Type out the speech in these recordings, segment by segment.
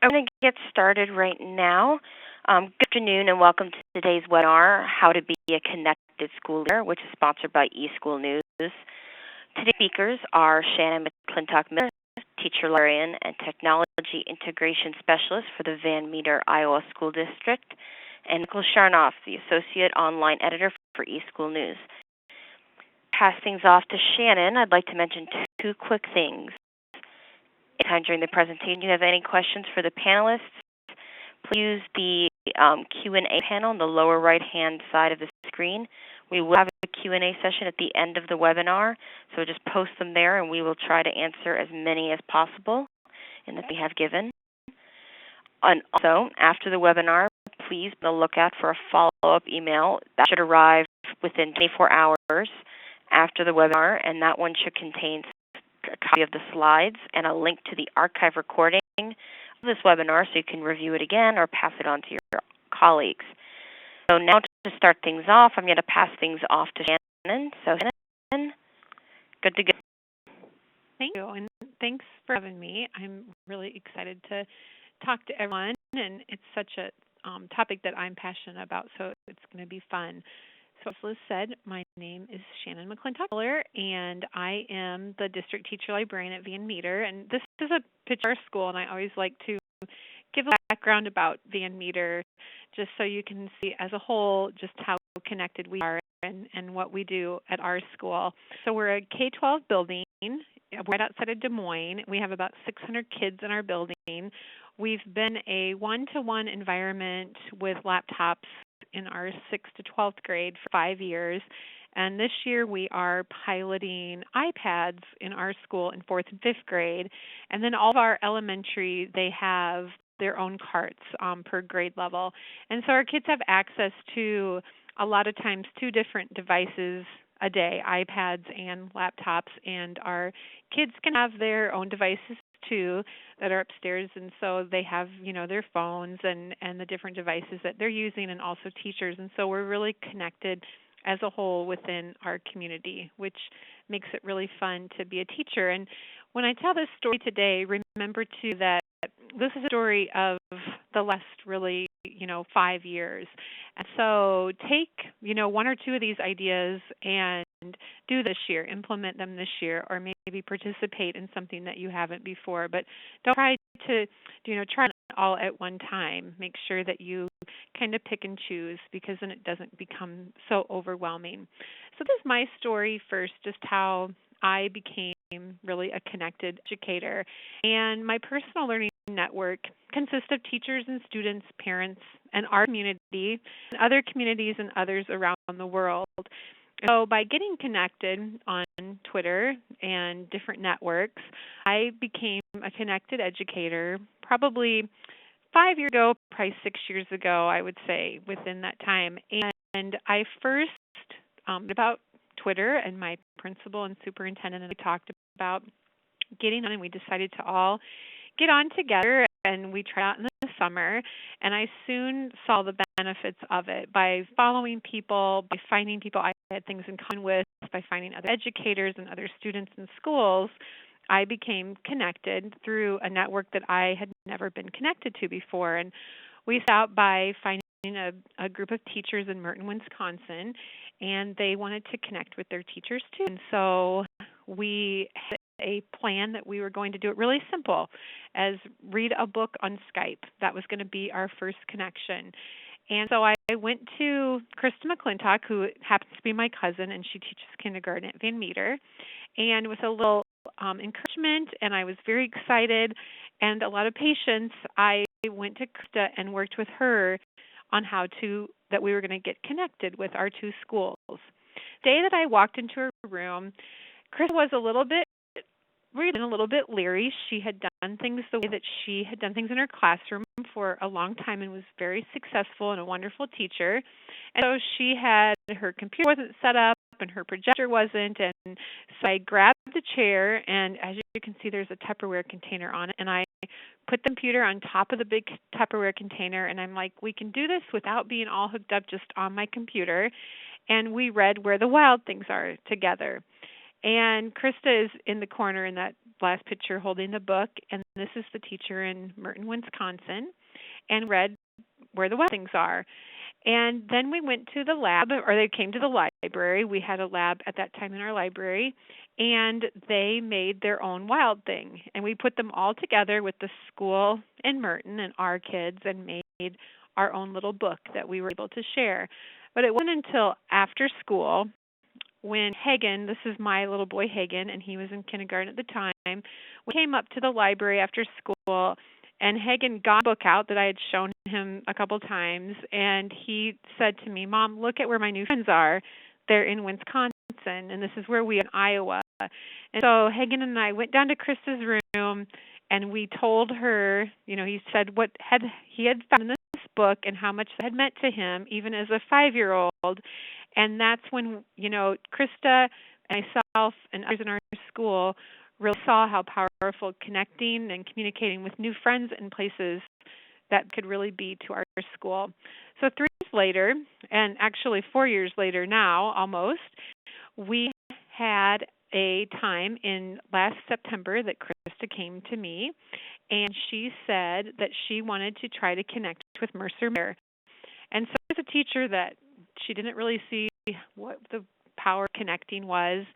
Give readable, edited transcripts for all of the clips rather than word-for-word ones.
I'm going to get started right now. Good afternoon and welcome to today's webinar, How to Be a Connected School Leader, which is sponsored by eSchool News. Today's speakers are Shannon McClintock-Miller, Teacher Librarian and Technology Integration Specialist for the Van Meter, Iowa School District, and Nicole Sharnoff, the Associate Online Editor for eSchool News. Pass things off to Shannon, I'd like to mention two quick things. Anytime during the presentation you have any questions for the panelists, please use the Q&A panel on the lower right-hand side of the screen. We will have a Q&A session at the end of the webinar, so just post them there and we will try to answer as many as possible in that we have given. And also, after the webinar, please be on the lookout for a follow-up email that should arrive within 24 hours after the webinar, and that one should contain a copy of the slides and a link to the archive recording of this webinar so you can review it again or pass it on to your colleagues. So now to start things off, I'm going to pass things off to Shannon. So Shannon, good to go. Thank you, and thanks for having me. I'm really excited to talk to everyone, and it's such a topic that I'm passionate about, so it's going to be fun. So as Liz said, my name is Shannon McClintock-Miller, and I am the District Teacher Librarian at Van Meter. And this is a picture of our school, and I always like to give a background about Van Meter just so you can see as a whole just how connected we are and what we do at our school. So we're a K-12 building right outside of Des Moines. We have about 600 kids in our building. We've been a one-to-one environment with laptops in our 6th to 12th grade for 5 years. And this year we are piloting iPads in our school in 4th and 5th grade. And then all of our elementary, they have their own carts per grade level. And so our kids have access to a lot of times 2 different devices a day, iPads and laptops, and our kids can have their own devices too that are upstairs, and so they have, their phones and the different devices that they're using, and also teachers, and so we're really connected as a whole within our community, which makes it really fun to be a teacher. And when I tell this story today, remember too that this is a story of the last really 5 years. And so take, 1 or 2 of these ideas and do this year, implement them this year, or maybe participate in something that you haven't before. But don't try to, try it all at one time. Make sure that you kind of pick and choose, because then it doesn't become so overwhelming. So this is my story first, just how I became really a connected educator. And my personal learning network consists of teachers and students, parents, and our community, and other communities and others around the world. So by getting connected on Twitter and different networks, I became a connected educator probably 5 years ago, probably 6 years ago, I would say, within that time. And I first about Twitter, and my principal and superintendent and I talked about getting on, and we decided to all get on together, and we tried out in the summer, and I soon saw the benefits of it by following people, by finding people I had things in common with, by finding other educators and other students in schools. I became connected through a network that I had never been connected to before, and we set out by finding a group of teachers in Merton, Wisconsin, and they wanted to connect with their teachers too. And so we had a plan that we were going to do it really simple, as read a book on Skype. That was going to be our first connection. And so I went to Krista McClintock, who happens to be my cousin, and she teaches kindergarten at Van Meter. And with a little encouragement, and I was very excited, and a lot of patience, I went to Krista and worked with her on that we were going to get connected with our 2 schools. The day that I walked into her room, Krista was a little bit leery. She had done things the way that she had done things in her classroom for a long time and was very successful and a wonderful teacher. And so she had, her computer wasn't set up and her projector wasn't, and so I grabbed the chair, and as you can see, there's a Tupperware container on it, and I put the computer on top of the big Tupperware container, and I'm like, we can do this without being all hooked up just on my computer. And we read Where the Wild Things Are together. And Krista is in the corner in that last picture holding the book, and this is the teacher in Merton, Wisconsin, and read where the wet things are. And then we went to the lab, or they came to the library. We had a lab at that time in our library, and they made their own wild thing. And we put them all together with the school in Merton and our kids and made our own little book that we were able to share. But it wasn't until after school when Hagen, this is my little boy Hagen, and he was in kindergarten at the time, we came up to the library after school, and Hagen got a book out that I had shown him a couple times, and he said to me, "Mom, look at where my new friends are. They're in Wisconsin, and this is where we are in Iowa." And so Hagen and I went down to Krista's room, and we told her, he said what he had found in this book and how much it had meant to him, even as a 5-year-old. And that's when, Krista and myself and others in our school really saw how powerful connecting and communicating with new friends in places that could really be to our school. So 3 years later, and actually 4 years later now almost, we had a time in last September that Krista came to me, and she said that she wanted to try to connect with Mercer Mayer. And so as a teacher that she didn't really see what the power of connecting was.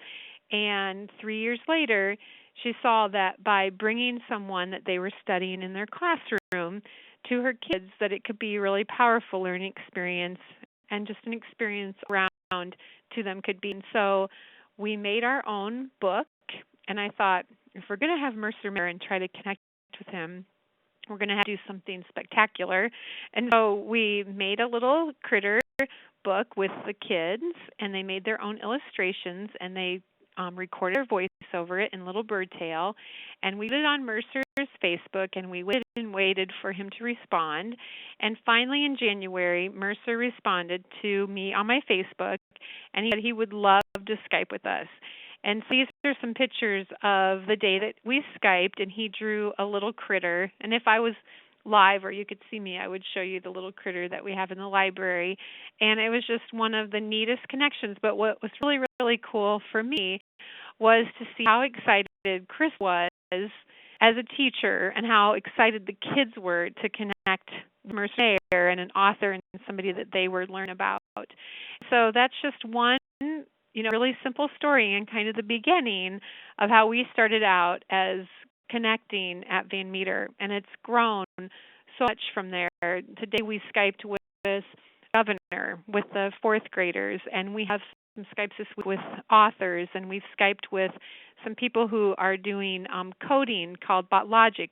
And 3 years later, she saw that by bringing someone that they were studying in their classroom to her kids, that it could be a really powerful learning experience and just an experience around to them could be. And so we made our own book, and I thought, if we're going to have Mercer Mayer and try to connect with him, we're going to have to do something spectacular. And so we made a little critter book with the kids, and they made their own illustrations, and they recorded their voice over it in Little Bird Tale, and we put it on Mercer's Facebook, and we waited and waited for him to respond. And finally in January, Mercer responded to me on my Facebook, and he said he would love to Skype with us. And so these are some pictures of the day that we Skyped, and he drew a little critter. And if I was live or you could see me, I would show you the little critter that we have in the library. And it was just one of the neatest connections. But what was really, really cool for me was to see how excited Chris was as a teacher and how excited the kids were to connect with Mercer Mayer and an author and somebody that they were learning about. So that's just one really simple story and kind of the beginning of how we started out as connecting at Van Meter, and it's grown so much from there. Today we Skyped with Governor, with the 4th graders, and we have some Skypes this week with authors, and we've Skyped with some people who are doing coding called BotLogic.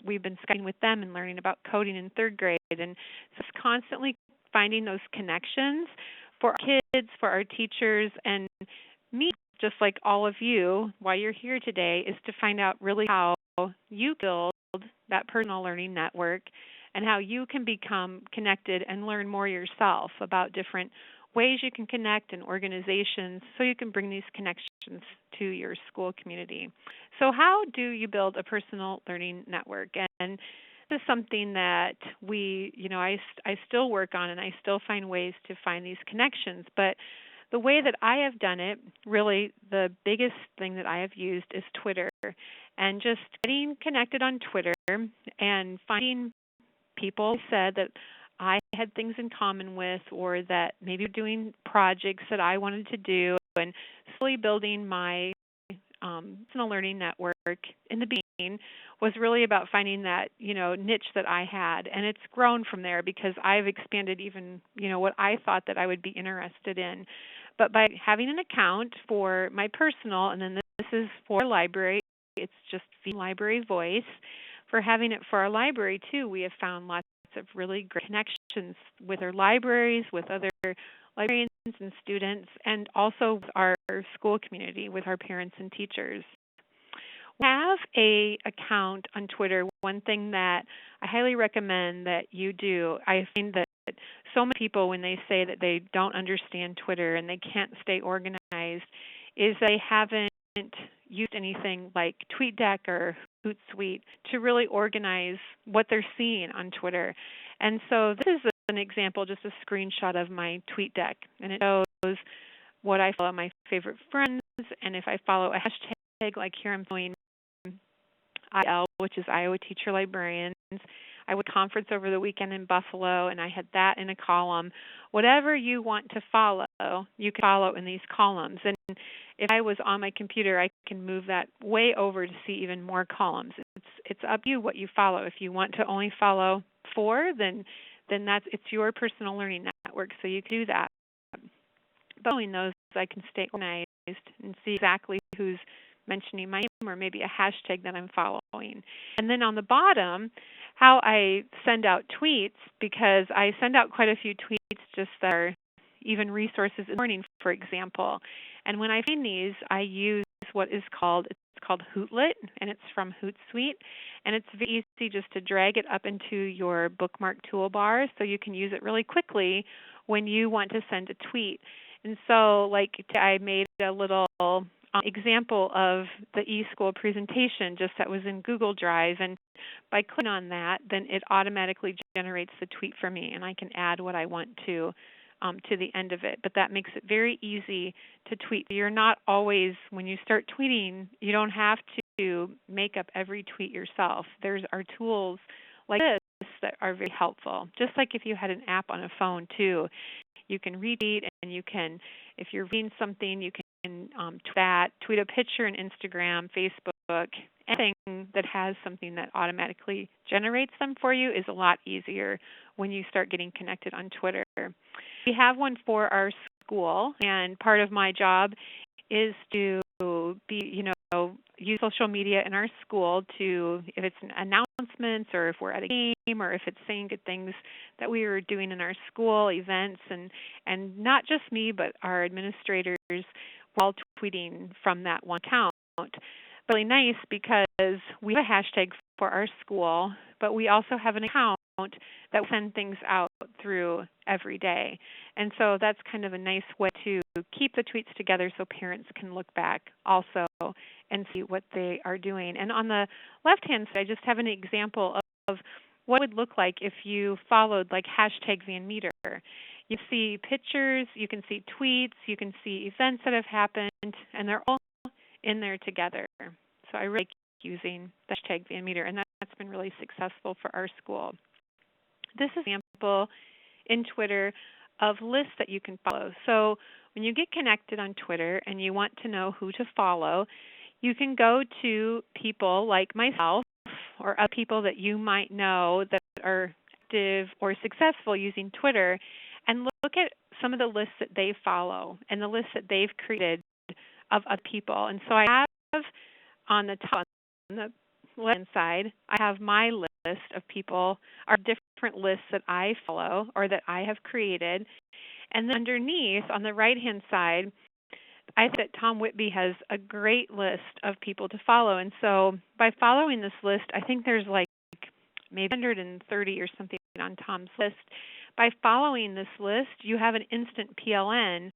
We've been Skyping with them and learning about coding in 3rd grade, and just constantly finding those connections for our kids, for our teachers, and me, just like all of you, why you're here today, is to find out really how you build that personal learning network and how you can become connected and learn more yourself about different ways you can connect and organizations so you can bring these connections to your school community. So how do you build a personal learning network? And this is something that I still work on, and I still find ways to find these connections. But the way that I have done it, really the biggest thing that I have used is Twitter, and just getting connected on Twitter and finding people said that I had things in common with, or that maybe doing projects that I wanted to do, and slowly building my personal learning network in the beginning was really about finding that niche that I had, and it's grown from there because I've expanded even what I thought that I would be interested in. But by having an account for my personal, and then this is for library, it's just the Library Voice. For having it for our library too, we have found lots of really great connections with our libraries, with other librarians and students, and also with our school community, with our parents and teachers. We have a account on Twitter. One thing that I highly recommend that you do, I find that so many people, when they say that they don't understand Twitter and they can't stay organized, is they haven't used anything like TweetDeck or Hootsuite to really organize what they're seeing on Twitter. And so this is an example, just a screenshot of my TweetDeck, and it shows what I follow, my favorite friends, and if I follow a hashtag, like here I'm following IL, which is Iowa Teacher Librarians. I would conference over the weekend in Buffalo, and I had that in a column. Whatever you want to follow, you can follow in these columns. And if I was on my computer, I can move that way over to see even more columns. It's up to you what you follow. If you want to only follow 4, then it's your personal learning network, so you can do that. Following those, I can stay organized and see exactly who's mentioning my name or maybe a hashtag that I'm following. And then on the bottom, how I send out tweets, because I send out quite a few tweets just that are even resources in the morning, for example. And when I find these, I use what is called Hootlet, and it's from Hootsuite. And it's very easy just to drag it up into your bookmark toolbar so you can use it really quickly when you want to send a tweet. And so, like, I made a little example of the eSchool presentation just that was in Google Drive, and by clicking on that, then it automatically generates the tweet for me, and I can add what I want to the end of it. But that makes it very easy to tweet. You're not always, when you start tweeting, you don't have to make up every tweet yourself. There are tools like this that are very helpful, just like if you had an app on a phone too. You can retweet, and you can, if you're reading something, you can tweet a picture in Instagram, Facebook. Anything that has something that automatically generates them for you is a lot easier when you start getting connected on Twitter. We have one for our school, and part of my job is to use social media in our school to, if it's announcements or if we're at a game or if it's saying good things that we are doing in our school events, and not just me, but our administrators were all tweeting from that one account. Really nice because we have a hashtag for our school, but we also have an account that we send things out through every day. And so that's kind of a nice way to keep the tweets together so parents can look back also and see what they are doing. And on the left-hand side, I just have an example of what it would look like if you followed like hashtag Van Meter. You see pictures, you can see tweets, you can see events that have happened, and they're all in there together. So I really like using the hashtag Van Meter, and that's been really successful for our school. This is an example in Twitter of lists that you can follow. So when you get connected on Twitter and you want to know who to follow, you can go to people like myself or other people that you might know that are active or successful using Twitter, and look at some of the lists that they follow and the lists that they've created of other people. And so I have on the top, on the left-hand side, I have my list of people, are different lists that I follow or that I have created. And then underneath, on the right-hand side, I think that Tom Whitby has a great list of people to follow. And so by following this list, I think there's like maybe 130 or something on Tom's list. By following this list, you have an instant PLN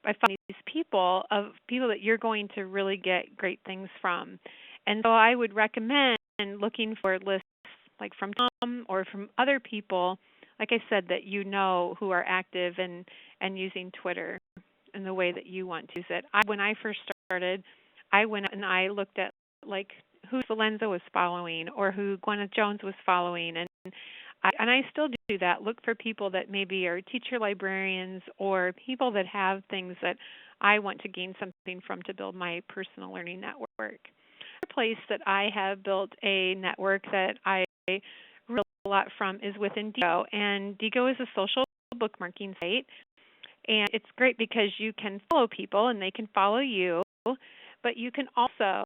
by following these people of people that you're going to really get great things from. And so I would recommend looking for lists like from Tom or from other people, like I said, that you know who are active and using Twitter in the way that you want to use it. When I first started, I went and I looked at like who Valenza was following or who Gwyneth Jones was following, and I still do that. Look for people that maybe are teacher librarians or people that have things that I want to gain something from to build my personal learning network. Another place that I have built a network that I really a lot from is within Diigo, and Diigo is a social bookmarking site, and it's great because you can follow people and they can follow you, but you can also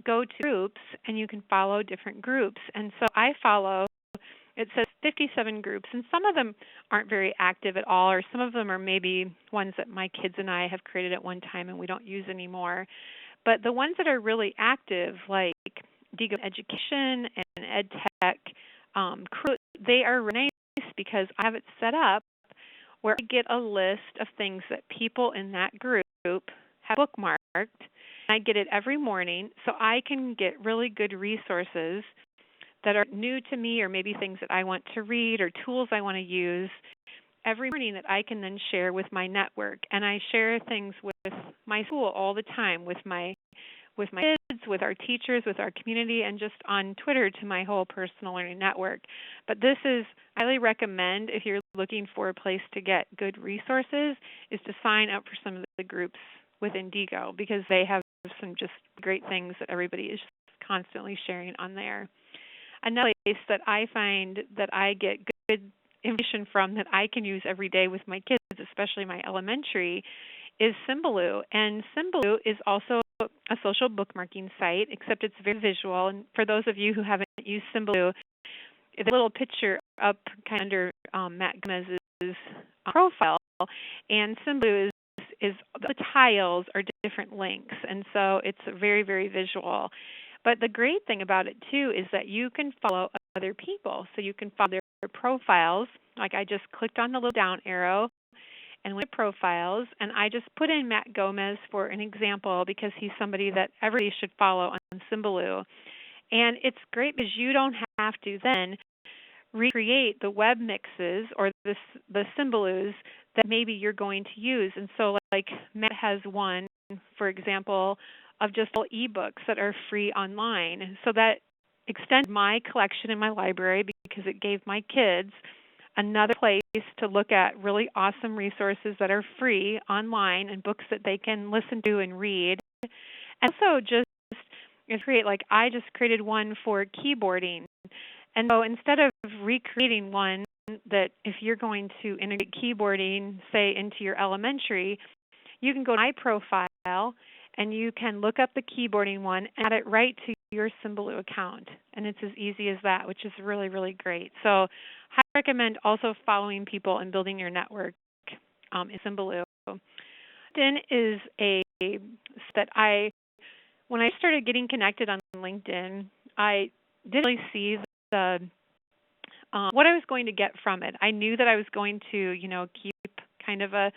go to groups and you can follow different groups. And so I follow, it says 57 groups, and some of them aren't very active at all, or some of them are maybe ones that my kids and I have created at one time and we don't use anymore. But the ones that are really active, like Diigo Education and EdTech, they are really nice because I have it set up where I get a list of things that people in that group have bookmarked. I get it every morning, so I can get really good resources that are new to me or maybe things that I want to read or tools I want to use every morning that I can then share with my network. And I share things with my school all the time, with my with my kids, with our teachers, with our community, and just on Twitter to my whole personal learning network. But this is, I highly recommend if you're looking for a place to get good resources, is to sign up for some of the groups within Diigo, because they have some just great things that everybody is constantly sharing on there. Another place that I find that I get good information from that I can use every day with my kids, especially my elementary, is Symbaloo. And Symbaloo is also a social bookmarking site, except it's very visual. And for those of you who haven't used Symbaloo, it's a little picture up kind of under Matt Gomez's profile, and Symbaloo is the tiles are different links, and so it's very, very visual. But the great thing about it too is that you can follow other people, so you can follow their profiles. Like I just clicked on the little down arrow and went to profiles, and I just put in Matt Gomez for an example because he's somebody that everybody should follow on Symbaloo. And it's great because you don't have to then recreate the web mixes or the Symbaloos that maybe you're going to use. And so like Matt has one, for example, of just all ebooks that are free online. So that extended my collection in my library because it gave my kids another place to look at really awesome resources that are free online and books that they can listen to and read. And also just create, like I just created one for keyboarding. And so instead of recreating one that if you're going to integrate keyboarding, say, into your elementary, you can go to my profile and you can look up the keyboarding one and add it right to your Symbaloo account. And it's as easy as that, which is really, really great. So I recommend also following people and building your network in Symbaloo. LinkedIn is when I started getting connected on LinkedIn, I didn't really see what I was going to get from it. I knew that I was going to, keep kind of a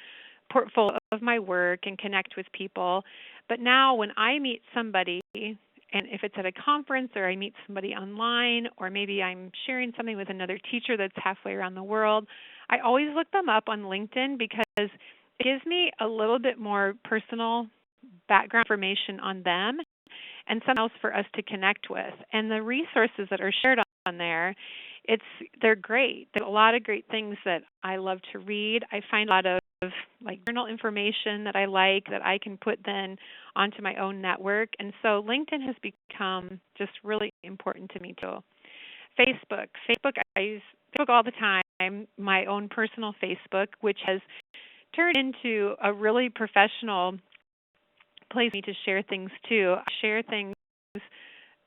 portfolio of my work and connect with people. But now when I meet somebody, and if it's at a conference or I meet somebody online, or maybe I'm sharing something with another teacher that's halfway around the world, I always look them up on LinkedIn because it gives me a little bit more personal background information on them and something else for us to connect with. And the resources that are shared on there, they're great. There's a lot of great things that I love to read. I find a lot of journal information that I like that I can put then onto my own network. And so LinkedIn has become just really important to me too. Facebook, I use Facebook all the time, my own personal Facebook, which has turned into a really professional place for me to share things too. I share things,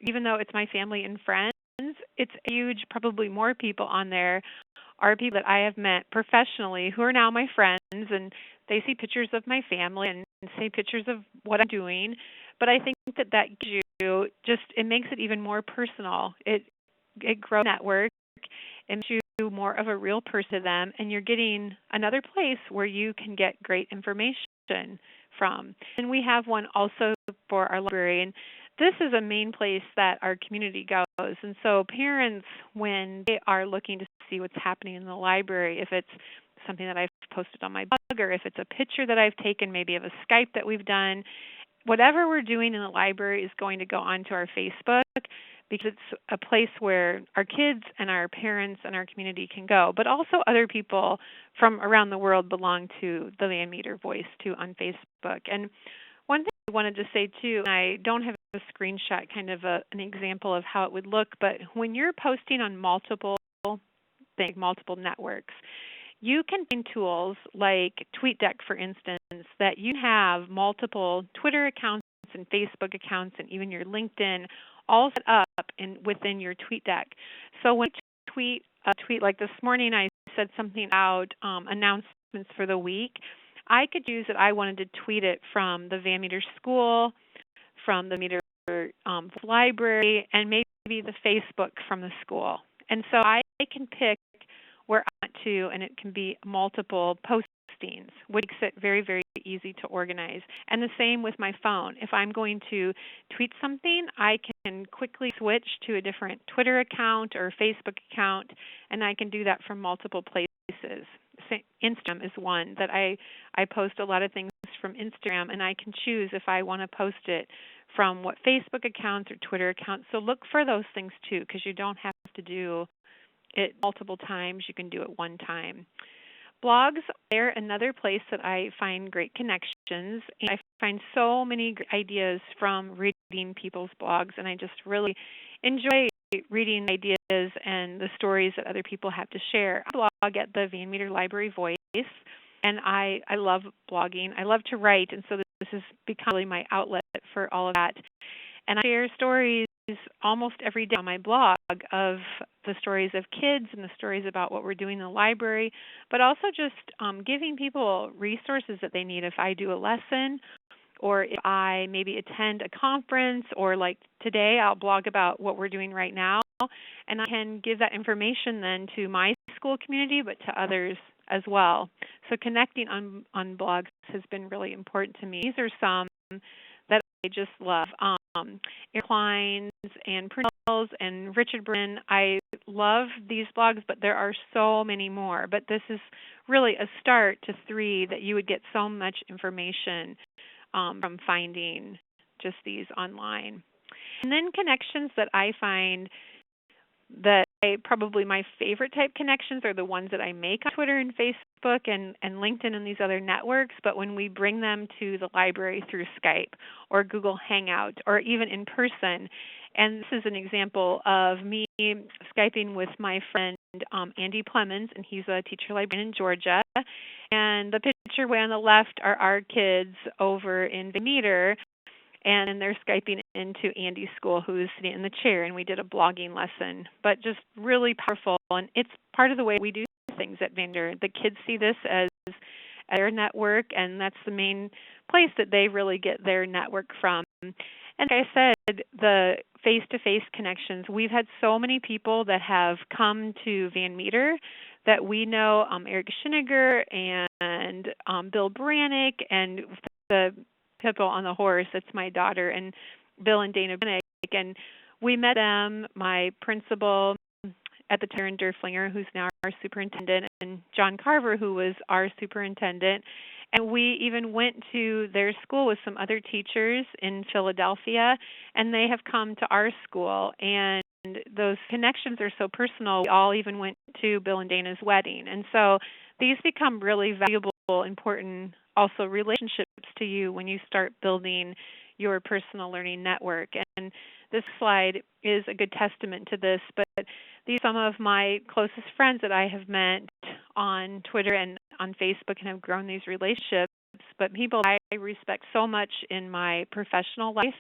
even though it's my family and friends, it's huge, probably more people on there are people that I have met professionally who are now my friends, and they see pictures of my family and see pictures of what I'm doing. But I think that gives you it makes it even more personal. It grows network, it makes you more of a real person to them, and you're getting another place where you can get great information from. And we have one also for our library, and this is a main place that our community goes. And so parents, when they are looking to see what's happening in the library, if it's something that I've posted on my blog or if it's a picture that I've taken maybe of a Skype that we've done, whatever we're doing in the library is going to go onto our Facebook because it's a place where our kids and our parents and our community can go. But also other people from around the world belong to the Van Meter Voice too on Facebook. And one thing I wanted to say too, and I don't have a screenshot, kind of an example of how it would look, but when you're posting on multiple networks, you can find tools like TweetDeck, for instance, that you have multiple Twitter accounts and Facebook accounts and even your LinkedIn all set up within your TweetDeck. So when you tweet like this morning, I said something about announcements for the week. I could use it. I wanted to tweet it from the Van Meter School, from the Meter Library, and maybe the Facebook from the school. And so I can pick where I want to, and it can be multiple postings, which makes it very, very easy to organize. And the same with my phone. If I'm going to tweet something, I can quickly switch to a different Twitter account or Facebook account, and I can do that from multiple places. Instagram is one that I post a lot of things from Instagram, and I can choose if I want to post it from what Facebook accounts or Twitter accounts. So look for those things too, because you don't have to do it multiple times. You can do it one time. Blogs, they're another place that I find great connections. And I find so many great ideas from reading people's blogs, and I just really enjoy reading ideas and the stories that other people have to share. I blog at the Van Meter Library Voice, and I love blogging. I love to write, and so this has become really my outlet for all of that. And I share stories almost every day on my blog of the stories of kids and the stories about what we're doing in the library, but also just giving people resources that they need if I do a lesson or if I maybe attend a conference, or like today I'll blog about what we're doing right now, and I can give that information then to my school community but to others as well. So connecting on blogs has been really important to me. These are some that I just love. Aaron Klein's and Prunell's and Richard Brin. I love these blogs, but there are so many more. But this is really a start to 3 that you would get so much information from finding just these online. And then connections that I find that probably my favorite type connections are the ones that I make on Twitter and Facebook and LinkedIn and these other networks, but when we bring them to the library through Skype or Google Hangout or even in person. And this is an example of me Skyping with my friend Andy Plemons, and he's a teacher librarian in Georgia. And the picture way on the left are our kids over in Van Meter, and they're Skyping into Andy's school, who is sitting in the chair, and we did a blogging lesson. But just really powerful, and it's part of the way we do things at Van Meter. The kids see this as their network, and that's the main place that they really get their network from. And like I said, the face-to-face connections, we've had so many people that have come to Van Meter that we know, Eric Schiniger and Bill Brannick, and the people on the horse, that's my daughter, and Bill and Dana Brannick. And we met them, my principal at the time, Derflinger, who's now our superintendent, and John Carver, who was our superintendent. And we even went to their school with some other teachers in Philadelphia, and they have come to our school. And those connections are so personal. We all even went to Bill and Dana's wedding. And so these become really valuable, important, also relationships to you when you start building your personal learning network. And this slide is a good testament to this, but these are some of my closest friends that I have met on Twitter and on Facebook and have grown these relationships, but people I respect so much in my professional life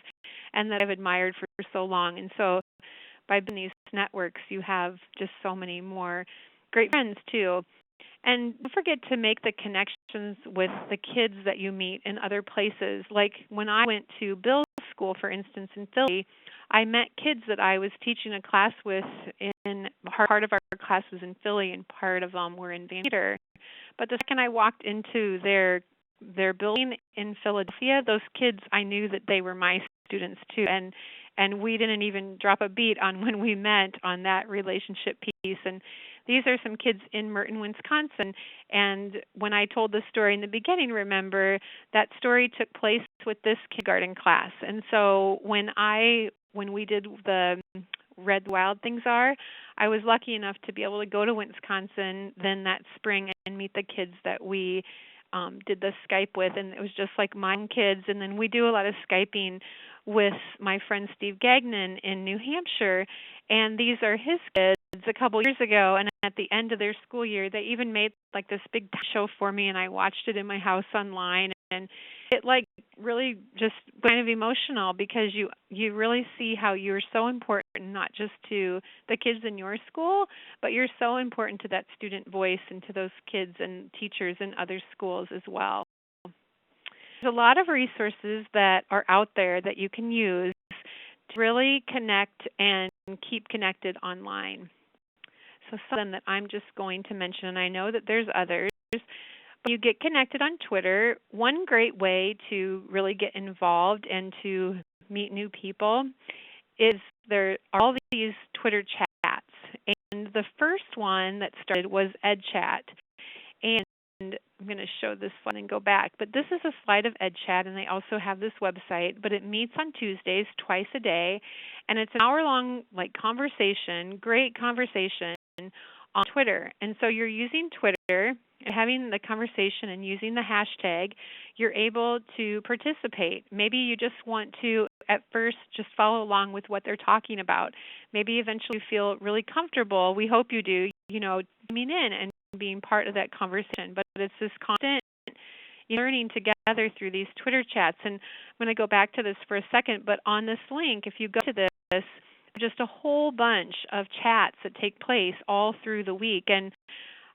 and that I've admired for so long. And so by building these networks, you have just so many more great friends too. And don't forget to make the connections with the kids that you meet in other places. Like when I went to Bill's school, for instance, in Philly, I met kids that I was teaching a class with in part of our class was in Philly and part of them were in Van Meter. But the second I walked into their building in Philadelphia, those kids, I knew that they were my students too. And we didn't even drop a beat on when we met on that relationship piece. And these are some kids in Merton, Wisconsin. And when I told the story in the beginning, remember, that story took place with this kindergarten class. And so when we did the Read the Wild Things Are, I was lucky enough to be able to go to Wisconsin then that spring and meet the kids that we did the Skype with. And it was just like my own kids. And then we do a lot of Skyping with my friend Steve Gagnon in New Hampshire. And these are his kids a couple years ago, and at the end of their school year, they even made like this big show for me, and I watched it in my house online, and it like really just kind of emotional because you really see how you're so important, not just to the kids in your school, but you're so important to that student voice and to those kids and teachers in other schools as well. There's a lot of resources that are out there that you can use to really connect and keep connected online. So some of them that I'm just going to mention, and I know that there's others, but you get connected on Twitter. One great way to really get involved and to meet new people is there are all these Twitter chats. And the first one that started was EdChat. And I'm going to show this slide and go back. But this is a slide of EdChat, and they also have this website. But it meets on Tuesdays twice a day, and it's an hour-long conversation, great conversation on Twitter. And so you're using Twitter, having the conversation and using the hashtag, you're able to participate. Maybe you just want to, at first, just follow along with what they're talking about. Maybe eventually feel really comfortable, we hope you do, coming in and being part of that conversation. But it's this constant learning together through these Twitter chats. And I'm going to go back to this for a second, but on this link, if you go to this, just a whole bunch of chats that take place all through the week. And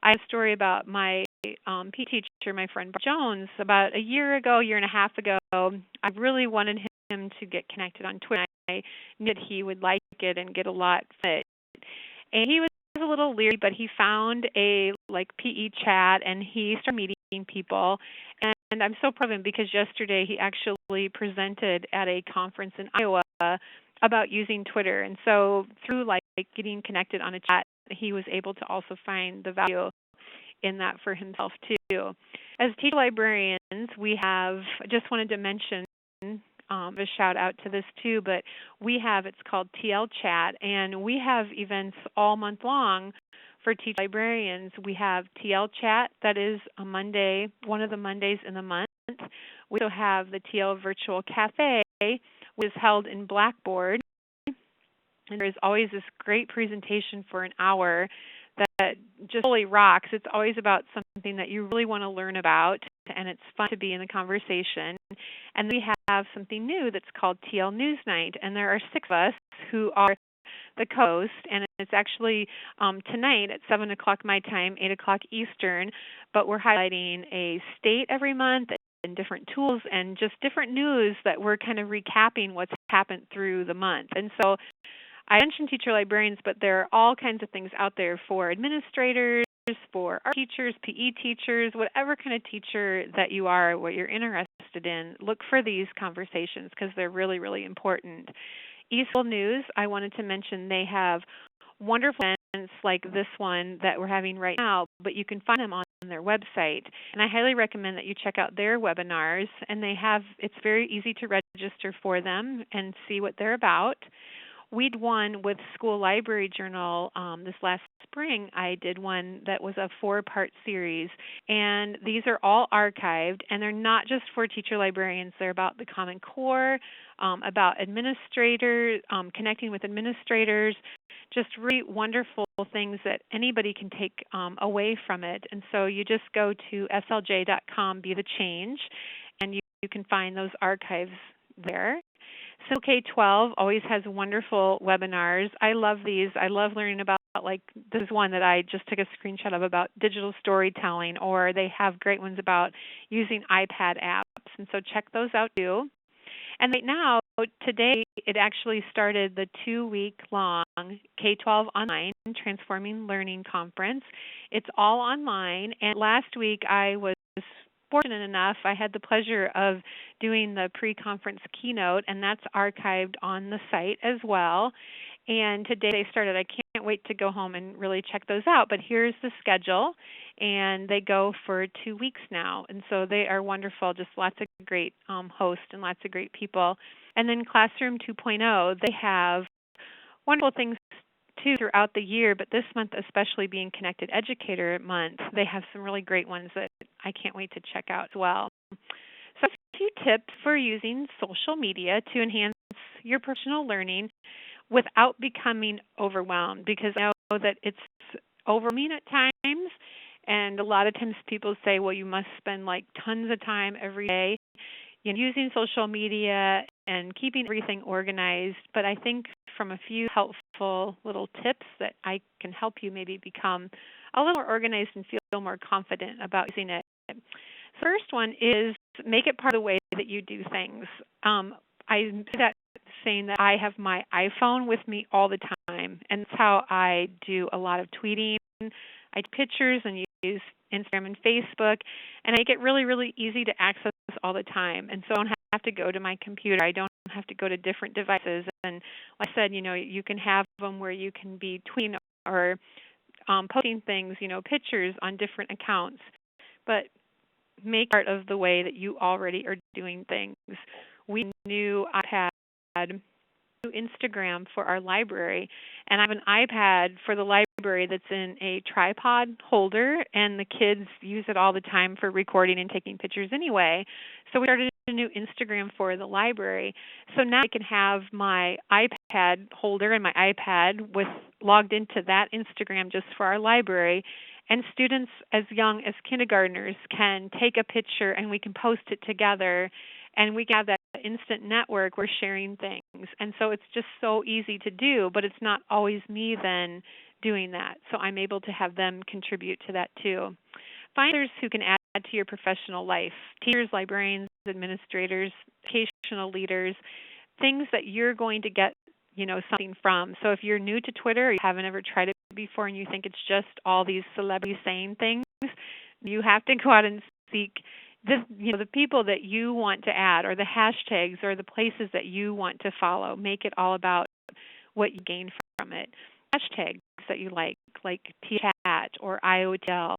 I have a story about my PE teacher, my friend Jones, about a year and a half ago. I really wanted him to get connected on Twitter. I knew that he would like it and get a lot from it. And he was a little leery, but he found a PE chat and he started meeting people. And I'm so proud of him because yesterday he actually presented at a conference in Iowa about using Twitter. And so through getting connected on a chat, he was able to also find the value in that for himself too. As teacher librarians, we have, I just wanted to mention a shout out to this too, but we have, it's called TL Chat, and we have events all month long for teacher librarians. We have TL Chat, that is a Monday, one of the Mondays in the month. We also have the TL Virtual Cafe, which is held in Blackboard. And there's always this great presentation for an hour that just really rocks. It's always about something that you really want to learn about, and it's fun to be in the conversation. And we have something new that's called TL News Night, and there are 6 of us who are the co-host, and it's actually tonight at 7 o'clock my time, 8 o'clock Eastern, but we're highlighting a state every month and different tools and just different news that we're kind of recapping what's happened through the month. And so I mentioned teacher librarians, but there are all kinds of things out there for administrators, for art teachers, PE teachers, whatever kind of teacher that you are, what you're interested in. Look for these conversations because they're really, really important. eSchool News, I wanted to mention they have wonderful events like this one that we're having right now, but you can find them on their website. And I highly recommend that you check out their webinars, and it's very easy to register for them and see what they're about. We did one with School Library Journal this last spring. I did one that was a 4-part series, and these are all archived, and they're not just for teacher librarians. They're about the Common Core, about administrators, connecting with administrators, just really wonderful things that anybody can take away from it. And so you just go to slj.com, be the change, and you can find those archives there. So K-12 always has wonderful webinars. I love these. I love learning about, this is one that I just took a screenshot of about digital storytelling, or they have great ones about using iPad apps. And so check those out too. And right now, today, it actually started the 2-week-long K-12 Online Transforming Learning Conference. It's all online. And last week, I was fortunate enough, I had the pleasure of doing the pre-conference keynote, and that's archived on the site as well. And today they started. I can't wait to go home and really check those out. But here's the schedule, and they go for 2 weeks now. And so they are wonderful, just lots of great hosts and lots of great people. And then Classroom 2.0, they have wonderful things too throughout the year, but this month especially being Connected Educator Month, they have some really great ones that I can't wait to check out as well. So a few tips for using social media to enhance your professional learning without becoming overwhelmed, because I know that it's overwhelming at times, and a lot of times people say, well, you must spend tons of time every day using social media and keeping everything organized. But I think from a few helpful little tips that I can help you maybe become a little more organized and feel more confident about using it. First one is make it part of the way that you do things. I do that saying that I have my iPhone with me all the time, and that's how I do a lot of tweeting. I take pictures and use Instagram and Facebook, and I make it really, really easy to access all the time. And so I don't have to go to my computer. I don't have to go to different devices. And like I said, you can have them where you can be tweeting or posting things, pictures on different accounts. But make part of the way that you already are doing things. We knew iPad, Instagram for our library, and I have an iPad for the library that's in a tripod holder, and the kids use it all the time for recording and taking pictures anyway. So we started a new Instagram for the library. So now I can have my iPad holder and my iPad with logged into that Instagram just for our library, and students as young as kindergartners can take a picture and we can post it together, and we can have that instant network. We're sharing things. And so it's just so easy to do, but it's not always me then doing that. So I'm able to have them contribute to that too. Find others who can add to your professional life: teachers, librarians, administrators, educational leaders, things that you're going to get, something from. So if you're new to Twitter or you haven't ever tried it before and you think it's just all these celebrities saying things, you have to go out and seek the people that you want to add, or the hashtags, or the places that you want to follow. Make it all about what you gain from it. Hashtags that you like TChat or IOTL.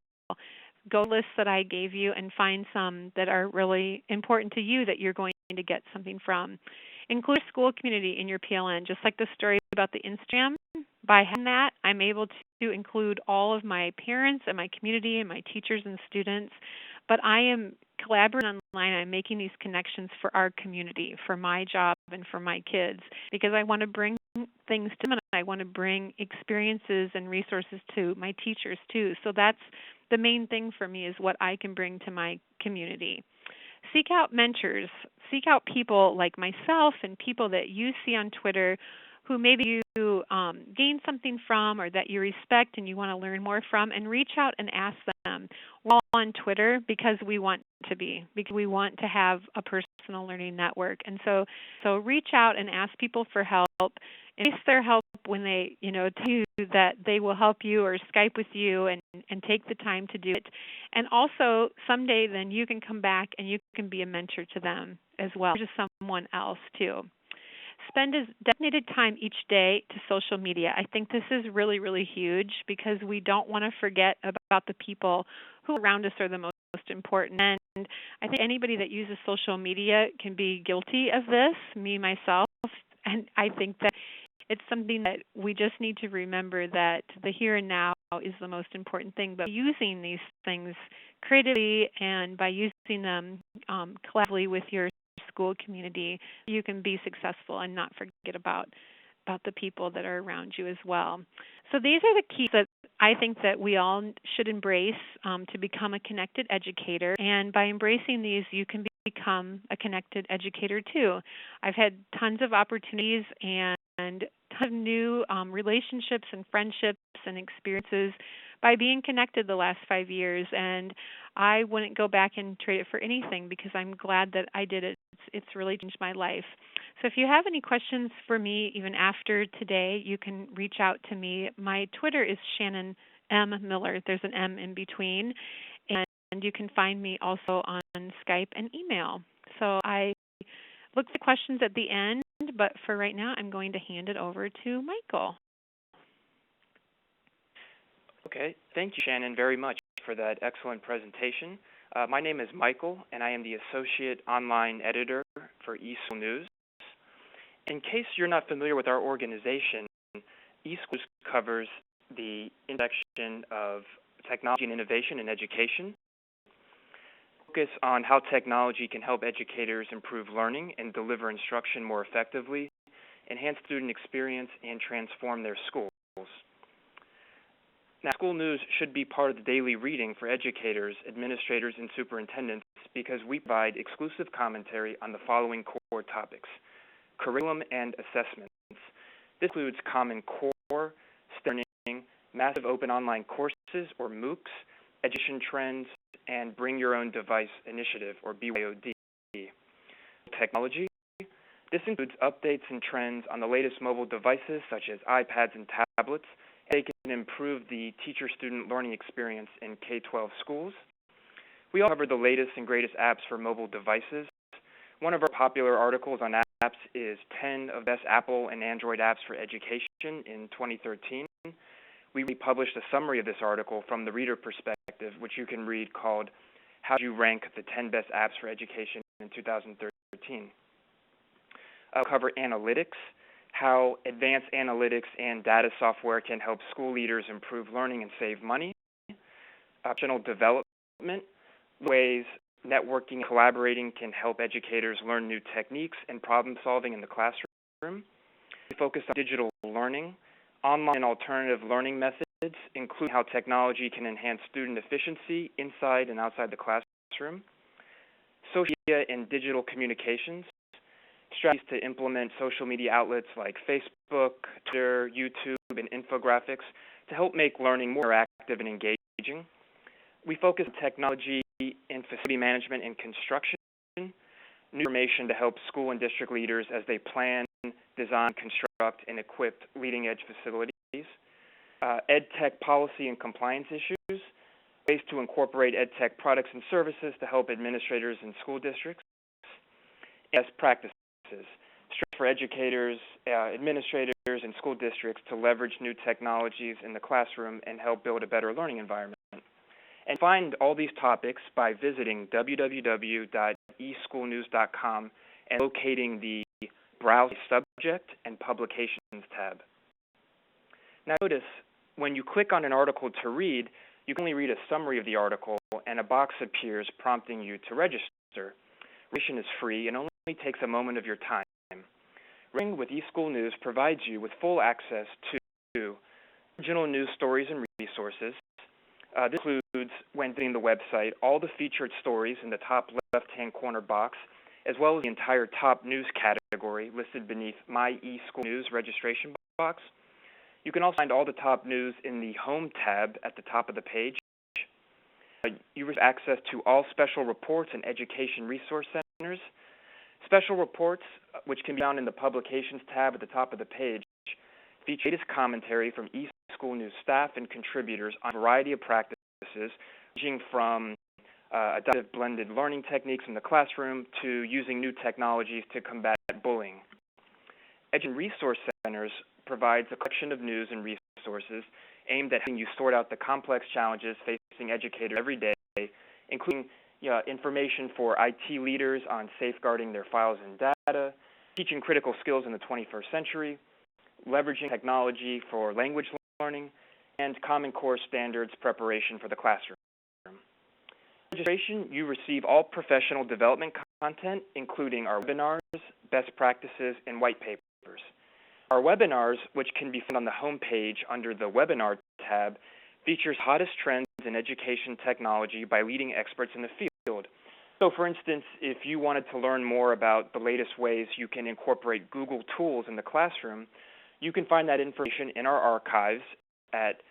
Go lists that I gave you and find some that are really important to you that you're going to get something from. Include a school community in your PLN, just like the story about the Instagram. By having that, I'm able to include all of my parents and my community and my teachers and students. But I am collaborating online. I'm making these connections for our community, for my job, and for my kids, because I want to bring things to them, and I want to bring experiences and resources to my teachers too. So that's the main thing for me, is what I can bring to my community. Seek out mentors. Seek out people like myself and people that you see on Twitter who maybe you gain something from, or that you respect and you want to learn more from, and reach out and ask them. We're all on Twitter because we want to want to have a personal learning network. And so reach out and ask people for help. Embrace their help when they, tell you that they will help you, or Skype with you, and take the time to do it. And also, someday then you can come back and you can be a mentor to them as well, to someone else too. Spend a designated time each day to social media. I think this is really, really huge, because we don't want to forget about the people who around us are the most important. And I think anybody that uses social media can be guilty of this, me, myself. And I think that it's something that we just need to remember, that the here and now is the most important thing. But using these things creatively, and by using them collaboratively with your school community, you can be successful and not forget about the people that are around you as well. So these are the keys that I think that we all should embrace to become a connected educator. And by embracing these, you can become a connected educator too. I've had tons of opportunities and tons of new relationships and friendships and experiences by being connected the last 5 years, and I wouldn't go back and trade it for anything, because I'm glad that I did it. It's really changed my life. So if you have any questions for me even after today, you can reach out to me. My Twitter is Shannon M. Miller. There's an M in between, and you can find me also on Skype and email. So I look for questions at the end, but for right now, I'm going to hand it over to Michael. Okay, thank you, Shannon, very much for that excellent presentation. My name is Michael, and I am the Associate Online Editor for eSchool News. In case you're not familiar with our organization, eSchool covers the intersection of technology and innovation in education, focus on how technology can help educators improve learning and deliver instruction more effectively, enhance student experience, and transform their schools. Now, school news should be part of the daily reading for educators, administrators, and superintendents, because we provide exclusive commentary on the following core topics: curriculum and assessments. This includes Common Core, STEM learning, massive open online courses, or MOOCs, education trends, and Bring Your Own Device Initiative, or BYOD. Technology. This includes updates and trends on the latest mobile devices, such as iPads and tablets. They can improve the teacher-student learning experience in K-12 schools. We also cover the latest and greatest apps for mobile devices. One of our popular articles on apps is 10 of the best Apple and Android apps for education in 2013. We published a summary of this article from the reader perspective, which you can read, called how do you rank the 10 best apps for education in 2013. I'll cover analytics, how advanced analytics and data software can help school leaders improve learning and save money. Optional development, ways networking and collaborating can help educators learn new techniques and problem solving in the classroom. We focus on digital learning, online and alternative learning methods, including how technology can enhance student efficiency inside and outside the classroom. Social media and digital communications, strategies to implement social media outlets like Facebook, Twitter, YouTube, and infographics to help make learning more interactive and engaging. We focus on technology in facility management and construction, new information to help school and district leaders as they plan, design, construct, and equip leading-edge facilities. Ed tech policy and compliance issues, ways to incorporate ed tech products and services to help administrators and school districts. Best practices, strategies for educators, administrators, and school districts to leverage new technologies in the classroom and help build a better learning environment. And find all these topics by visiting www.eschoolnews.com and locating the Browse Subject and Publications tab. Now notice, when you click on an article to read, you can only read a summary of the article and a box appears prompting you to register. Registration is free and only takes a moment of your time. Reading with eSchool News provides you with full access to original news stories and resources. This includes, when visiting the website, all the featured stories in the top left-hand corner box, as well as the entire top news category listed beneath My eSchool News registration box. You can also find all the top news in the Home tab at the top of the page. You receive access to all special reports and education resource centers. Special reports, which can be found in the Publications tab at the top of the page, feature latest commentary from eSchool News staff and contributors on a variety of practices, ranging from adaptive blended learning techniques in the classroom to using new technologies to combat bullying. Education Resource Centers provides a collection of news and resources aimed at helping you sort out the complex challenges facing educators every day, including information for IT leaders on safeguarding their files and data, teaching critical skills in the 21st century, leveraging technology for language learning, and Common Core standards preparation for the classroom. Registration, you receive all professional development content, including our webinars, best practices, and white papers. Our webinars, which can be found on the home page under the Webinar tab, features hottest trends in education technology by leading experts in the field. So, for instance, if you wanted to learn more about the latest ways you can incorporate Google tools in the classroom, you can find that information in our archives at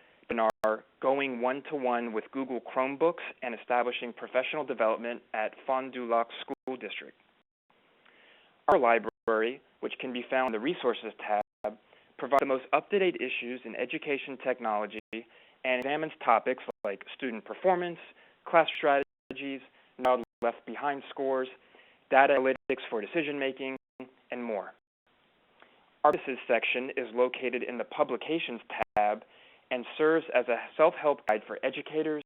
Going One-to-One with Google Chromebooks and Establishing Professional Development at Fond du Lac School District. Our library, which can be found in the Resources tab, provides the most up-to-date issues in education technology and examines topics like student performance, class strategies, child left behind scores, data analytics for decision-making, and more. Our services section is located in the Publications tab and serves as a self-help guide for educators,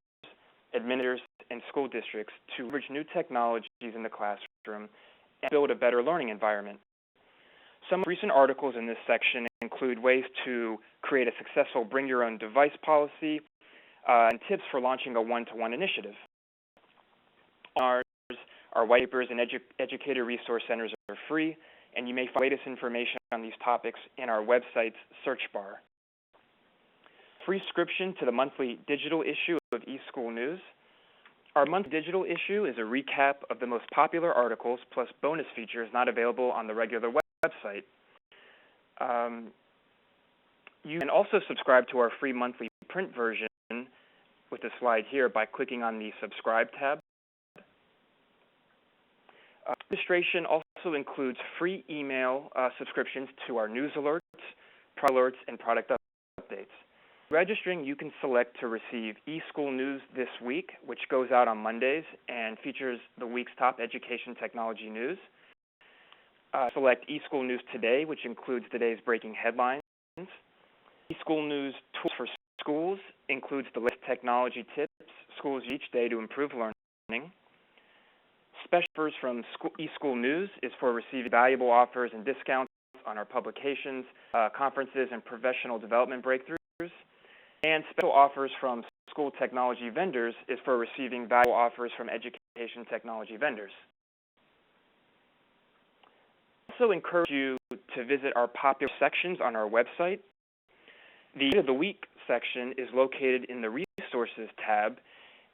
administrators, and school districts to leverage new technologies in the classroom and build a better learning environment. Some recent articles in this section include ways to create a successful bring your own device policy and tips for launching a one-to-one initiative. Our white papers and educator resource centers are free, and you may find latest information on these topics in our website's search bar. Free subscription to the monthly digital issue of eSchool News. Our monthly digital issue is a recap of the most popular articles plus bonus features not available on the regular website. You can also subscribe to our free monthly print version with the slide here by clicking on the Subscribe tab. Registration also includes free email subscriptions to our news alerts, product alerts, and product updates. Registering, you can select to receive eSchool News This Week, which goes out on Mondays and features the week's top education technology news. Select eSchool News Today, which includes today's breaking headlines. eSchool News Tools for Schools includes the latest technology tips schools use each day to improve learning. Special offers from eSchool News is for receiving valuable offers and discounts on our publications, conferences, and professional development breakthroughs. And special offers from school technology vendors is for receiving valuable offers from education technology vendors. I also encourage you to visit our popular sections on our website. The Site of the Week section is located in the Resources tab,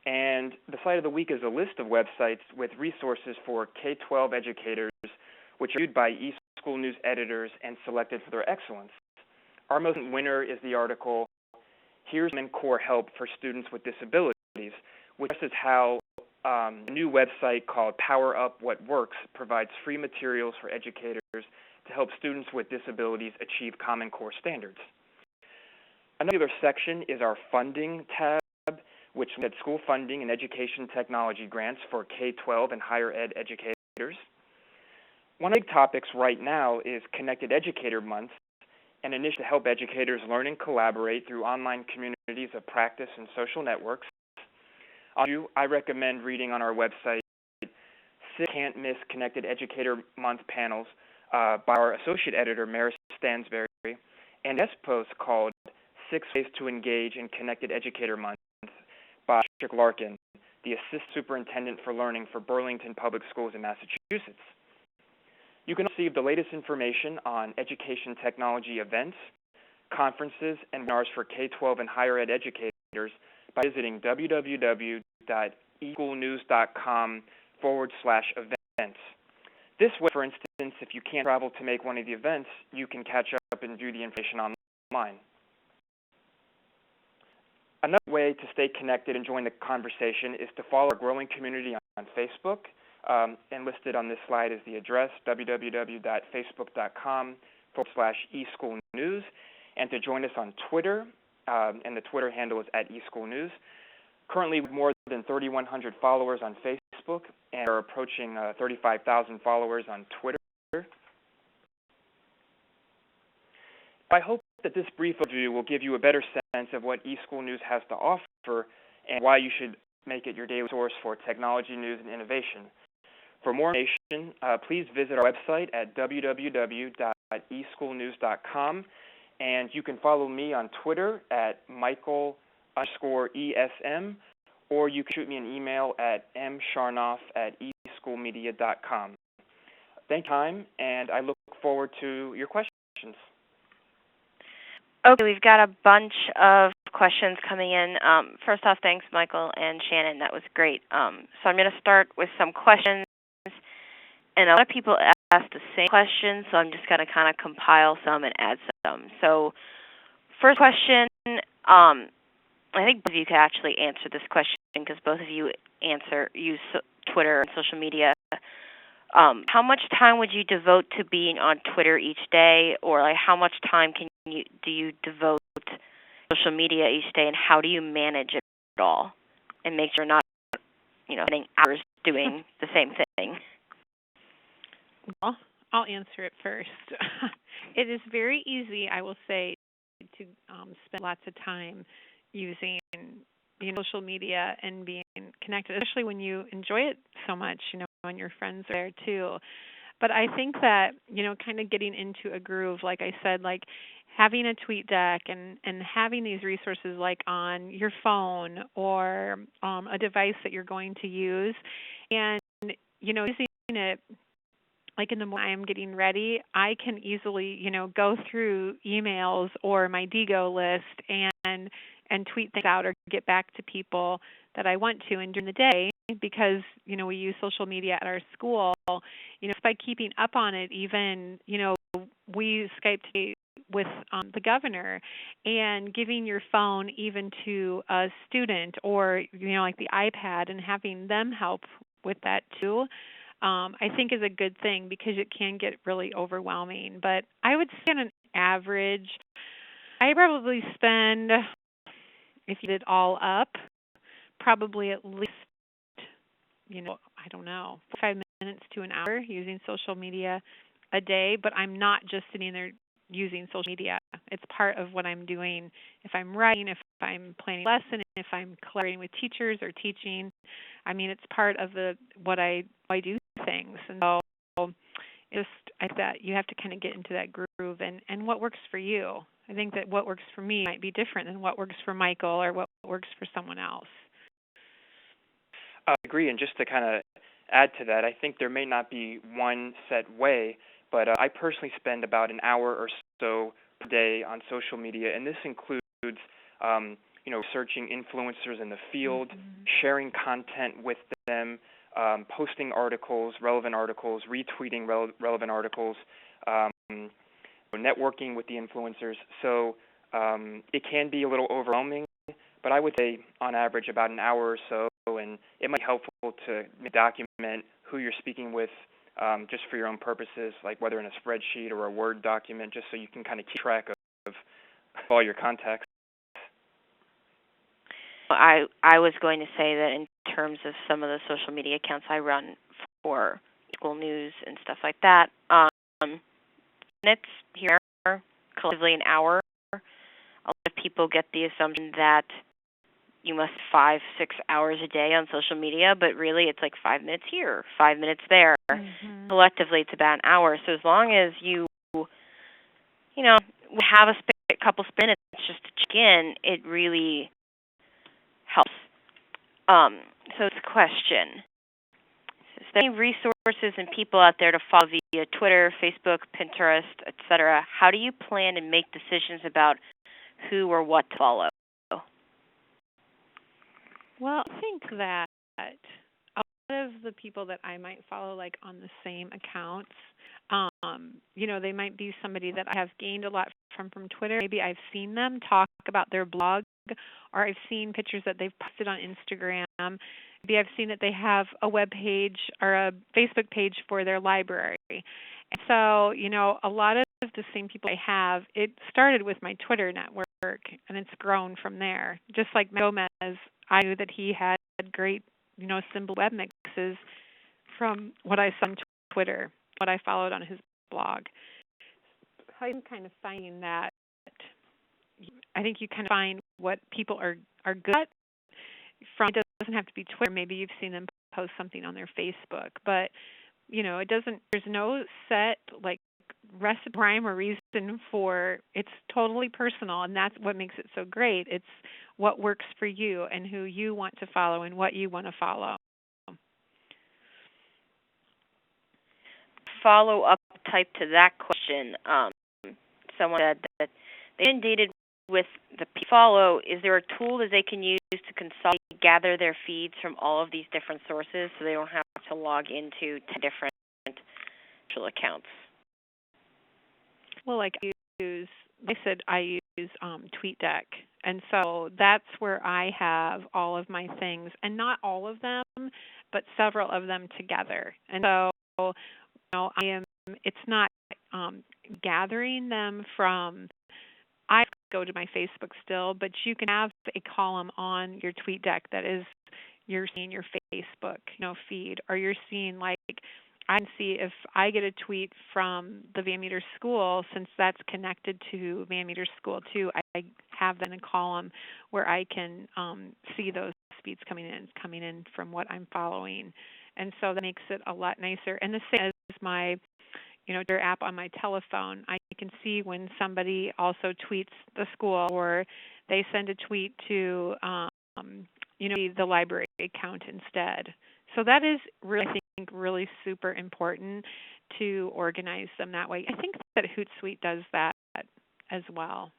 and the Site of the Week is a list of websites with resources for K-12 educators, which are reviewed by eSchool News editors and selected for their excellence. Our most recent winner is the article, Here's Core Help for Students with Disabilities, which is how a new website called Power Up What Works provides free materials for educators to help students with disabilities achieve Common Core standards. Another section is our Funding tab, which looks at school funding and education technology grants for K-12 and higher ed educators. One of the big topics right now is Connected Educator Month, an initiative to help educators learn and collaborate through online communities of practice and social networks. I recommend reading on our website 6 Can't Miss Connected Educator Month panels by our associate editor, Maris Stansberry, and a guest post called 6 Ways to Engage in Connected Educator Month by Patrick Larkin, the Assistant Superintendent for Learning for Burlington Public Schools in Massachusetts. You can receive the latest information on education technology events, conferences, and webinars for K-12 and higher ed educators by visiting www.eSchoolNews.com/events. This way, for instance, if you can't travel to make one of the events, you can catch up and view the information online. Another way to stay connected and join the conversation is to follow our growing community on Facebook. And listed on this slide is the address, www.facebook.com/eSchoolNews, and to join us on Twitter, and the Twitter handle is @eSchoolNews. Currently, we have more than 3,100 followers on Facebook and are approaching 35,000 followers on Twitter. I hope that this brief overview will give you a better sense of what eSchool News has to offer and why you should make it your daily source for technology news and innovation. For more information, please visit our website at www.eschoolnews.com, and you can follow me on Twitter at Michael_ESM, or you can shoot me an email at msharnoff@eschoolmedia.com. Thank you, and I look forward to your questions. Okay, we've got a bunch of questions coming in. First off, thanks, Michael and Shannon. That was great. So I'm going to start with some questions. And a lot of people ask the same questions, so I'm just going to kind of compile some and add some. So first question, I think both of you could actually answer this question because both of you use Twitter and social media. How much time would you devote to being on Twitter each day, or like how much time do you devote to social media each day, and how do you manage it all and make sure you're not, spending hours doing the same thing? Well, I'll answer it first. It is very easy, I will say, to spend lots of time using social media and being connected, especially when you enjoy it so much, and your friends are there too. But I think that, kind of getting into a groove, like I said, like having a tweet deck and having these resources like on your phone or a device that you're going to use, and, using it like in the morning I'm getting ready, I can easily, go through emails or my DGO list and tweet things out or get back to people that I want to. And during the day, because, we use social media at our school, by keeping up on it, even, we Skype today with the governor, and giving your phone even to a student or, like the iPad, and having them help with that too. I think is a good thing because it can get really overwhelming. But I would say on an average, I probably spend, if you did it all up, probably at least, I don't know, 5 minutes to an hour using social media a day. But I'm not just sitting there using social media. It's part of what I'm doing. If I'm writing, if I'm planning a lesson, if I'm collaborating with teachers or teaching. I mean, it's part of what I do things, and so I think that you have to kind of get into that groove and what works for you. I think that what works for me might be different than what works for Michael or what works for someone else. I agree, and just to kind of add to that, I think there may not be one set way, but I personally spend about an hour or so per day on social media, and this includes, searching influencers in the field, sharing content with them, posting articles, relevant articles, retweeting relevant articles, networking with the influencers. So it can be a little overwhelming, but I would say on average about an hour or so, and it might be helpful to document who you're speaking with just for your own purposes, like whether in a spreadsheet or a Word document, just so you can kind of keep track of all your contacts. I was going to say that in terms of some of the social media accounts I run for school news and stuff like that, minutes here, collectively an hour. A lot of people get the assumption that you must 5-6 hours a day on social media, but really it's like 5 minutes here, 5 minutes there. Collectively, it's about an hour. So as long as you have a couple minutes just to check in, it really helps. So it's a question. Is there any resources and people out there to follow via Twitter, Facebook, Pinterest, etc.? How do you plan and make decisions about who or what to follow? Well, I think that a lot of the people that I might follow, like on the same accounts, they might be somebody that I have gained a lot from Twitter. Maybe I've seen them talk about their blog, or I've seen pictures that they've posted on Instagram. Maybe I've seen that they have a web page or a Facebook page for their library. And so, a lot of the same people I have, it started with my Twitter network, and it's grown from there. Just like Gomez, I knew that he had great, symbol web mixes from what I saw on Twitter, what I followed on his blog. I'm kind of finding that I think you kind of find what people are good at from. It doesn't have to be Twitter. Maybe you've seen them post something on their Facebook, but it doesn't. There's no set recipe, rhyme, or reason for. It's totally personal, and that's what makes it so great. It's what works for you and who you want to follow and what you want to follow. Follow-up type to that question. Someone said that they inundated with the follow. Is there a tool that they can use to consolidate, gather their feeds from all of these different sources so they don't have to log into 10 different social accounts? Well, like I use TweetDeck, and so that's where I have all of my things, and not all of them, but several of them together. And so, it's not gathering them from. I go to my Facebook still, but you can have a column on your TweetDeck that is you're seeing your Facebook, feed, or you're seeing I can see if I get a tweet from the Van Meter School, since that's connected to Van Meter School too. I have that in a column where I can see those feeds coming in from what I'm following, and so that makes it a lot nicer. And the same as my their app on my telephone. I can see when somebody also tweets the school or they send a tweet to the library account instead. So that is really, I think, really super important to organize them that way. I think that Hootsuite does that as well.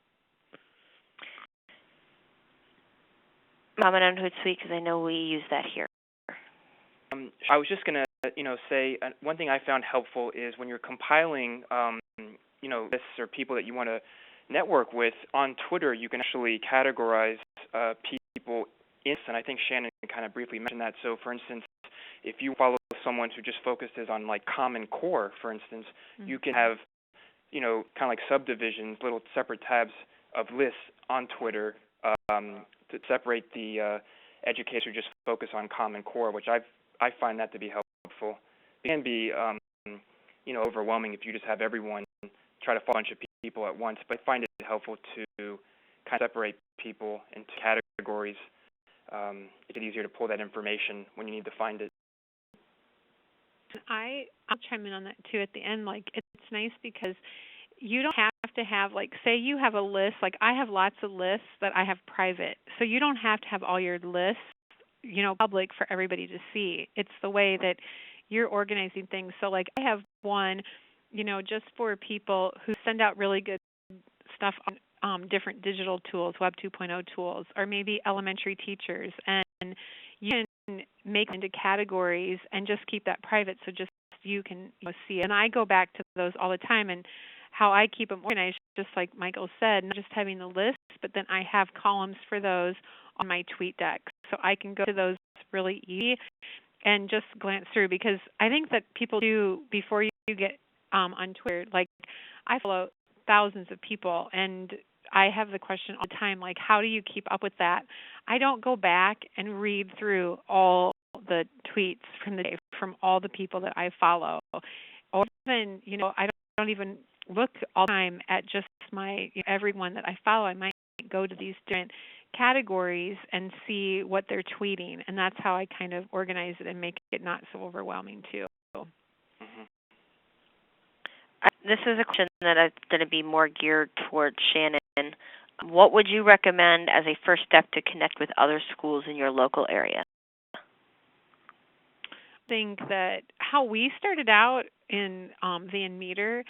Comment on Hootsuite because I know we use that here. I was just going to say one thing I found helpful is when you're compiling, lists or people that you want to network with on Twitter, you can actually categorize people in, and I think Shannon kind of briefly mentioned that. So, for instance, if you follow someone who just focuses on Common Core, for instance, you can have, kind of like subdivisions, little separate tabs of lists on Twitter to separate the educators who just focus on Common Core, which I find that to be helpful. It can be, overwhelming if you just have everyone try to follow a bunch of people at once, but I find it helpful to kind of separate people into categories. It's easier to pull that information when you need to find it. I'll chime in on that too at the end. Like, it's nice because you don't have to have, like, say you have a list. Like, I have lots of lists that I have private, so you don't have to have all your lists, public for everybody to see. It's the way that you're organizing things. So, like, I have one, just for people who send out really good stuff on different digital tools, Web 2.0 tools, or maybe elementary teachers, and you can make them into categories and just keep that private so just you can see it. And I go back to those all the time, and how I keep them organized, just like Michael said, not just having the list, but then I have columns for those on my TweetDeck, so I can go to those really easy and just glance through, because I think that people do, before you get on Twitter, like, I follow thousands of people, and I have the question all the time, like, how do you keep up with that? I don't go back and read through all the tweets from the day from all the people that I follow, or even, I don't even look all the time at just my everyone that I follow. I might go to these different categories and see what they're tweeting, and that's how I kind of organize it and make it not so overwhelming too. Mm-hmm. This is a question that is going to be more geared towards Shannon. What would you recommend as a first step to connect with other schools in your local area? I think that how we started out in Van Meter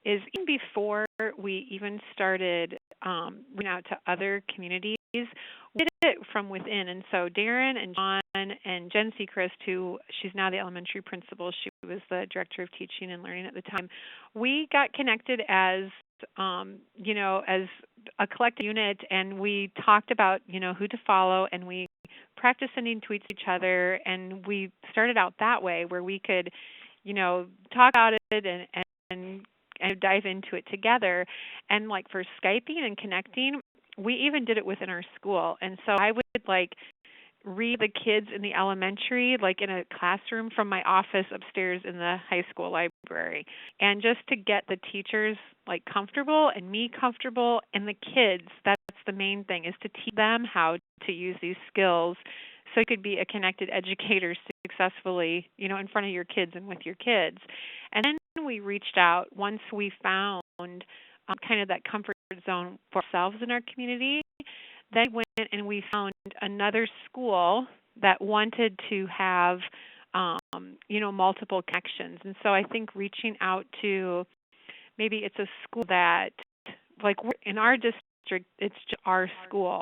is, even before we even started reaching out to other communities, we did it from within. And so Darren and John and Jen Seacrest, who she's now the elementary principal, she was the director of teaching and learning at the time, we got connected as as a collective unit, and we talked about who to follow, and we practiced sending tweets to each other, and we started out that way, where we could talk about it and dive into it together. And like for Skyping and connecting, we even did it within our school. And so I would read the kids in the elementary, like in a classroom from my office upstairs in the high school library. And just to get the teachers comfortable and me comfortable, and the kids, that's the main thing, is to teach them how to use these skills so you could be a connected educator successfully, in front of your kids and with your kids. And then we reached out once we found kind of that comfort zone for ourselves in our community. Then we went and we found another school that wanted to have, multiple connections. And so I think reaching out to, maybe it's a school that, in our district, it's just our school,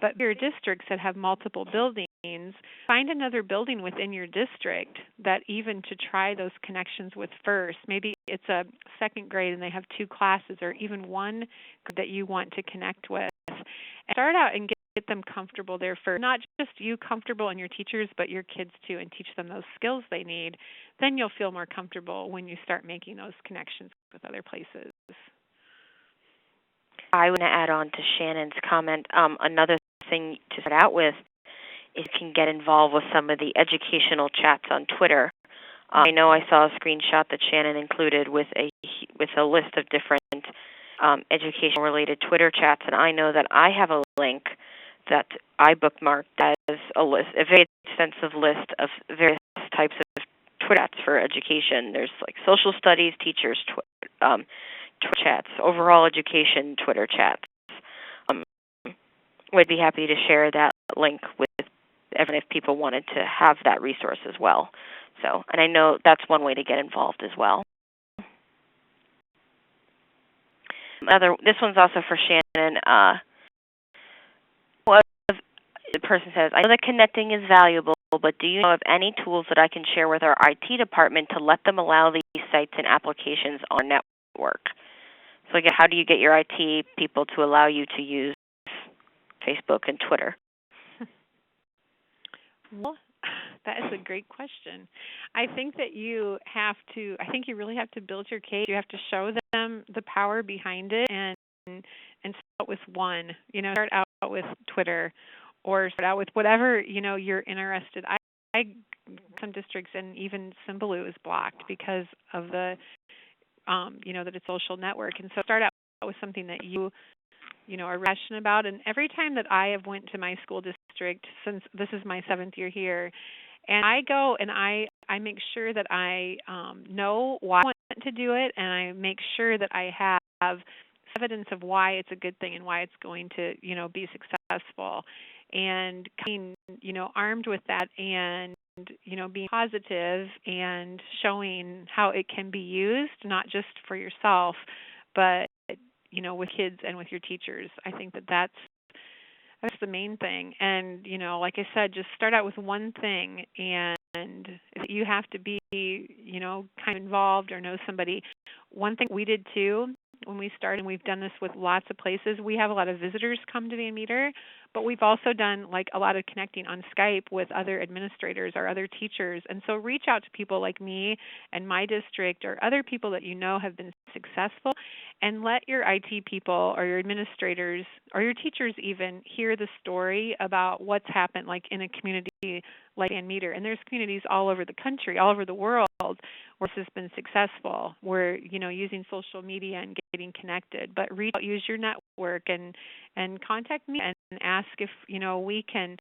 but your districts that have multiple buildings, find another building within your district that even to try those connections with first. Maybe it's a second grade and they have 2 classes, or even one that you want to connect with. And start out and get them comfortable there first. Not just you comfortable and your teachers, but your kids too, and teach them those skills they need. Then you'll feel more comfortable when you start making those connections with other places. I want to add on to Shannon's comment. Another thing to start out with is you can get involved with some of the educational chats on Twitter. I know I saw a screenshot that Shannon included with a list of different education-related Twitter chats, and I know that I have a link that I bookmarked as a very extensive list of various types of Twitter chats for education. There's social studies, teachers, Twitter chats, overall education Twitter chats. Would be happy to share that link with everyone if people wanted to have that resource as well. So, and I know that's one way to get involved as well. This one's also for Shannon. The person says, I know that connecting is valuable, but do you know of any tools that I can share with our IT department to let them allow these sites and applications on our network? So again, how do you get your IT people to allow you to use Facebook and Twitter? Well, that is a great question. I think that you really have to build your case. You have to show them the power behind it, and start with one. Start out with Twitter, or start out with whatever you're interested. I some districts, and even Symbaloo is blocked because of the that it's social network. And so start out with something that you are passionate about. And every time that I have went to my school district, since this is my 7th year here, and I go and I make sure that I know why I want to do it, and I make sure that I have evidence of why it's a good thing and why it's going to, be successful. And coming, armed with that and, being positive and showing how it can be used, not just for yourself, but, with kids and with your teachers. I think that that's the main thing. And, like I said, just start out with one thing, and if you have to be, kind of involved or know somebody. One thing we did too when we started, and we've done this with lots of places, we have a lot of visitors come to Van Meter, but we've also done like a lot of connecting on Skype with other administrators or other teachers. And so reach out to people like me and my district or other people that have been successful, and let your IT people or your administrators or your teachers even hear the story about what's happened like in a community like Van Meter. And there's communities all over the country, all over the world where this has been successful. We're, using social media and getting connected. But reach out, use your network, and contact me and ask if, we can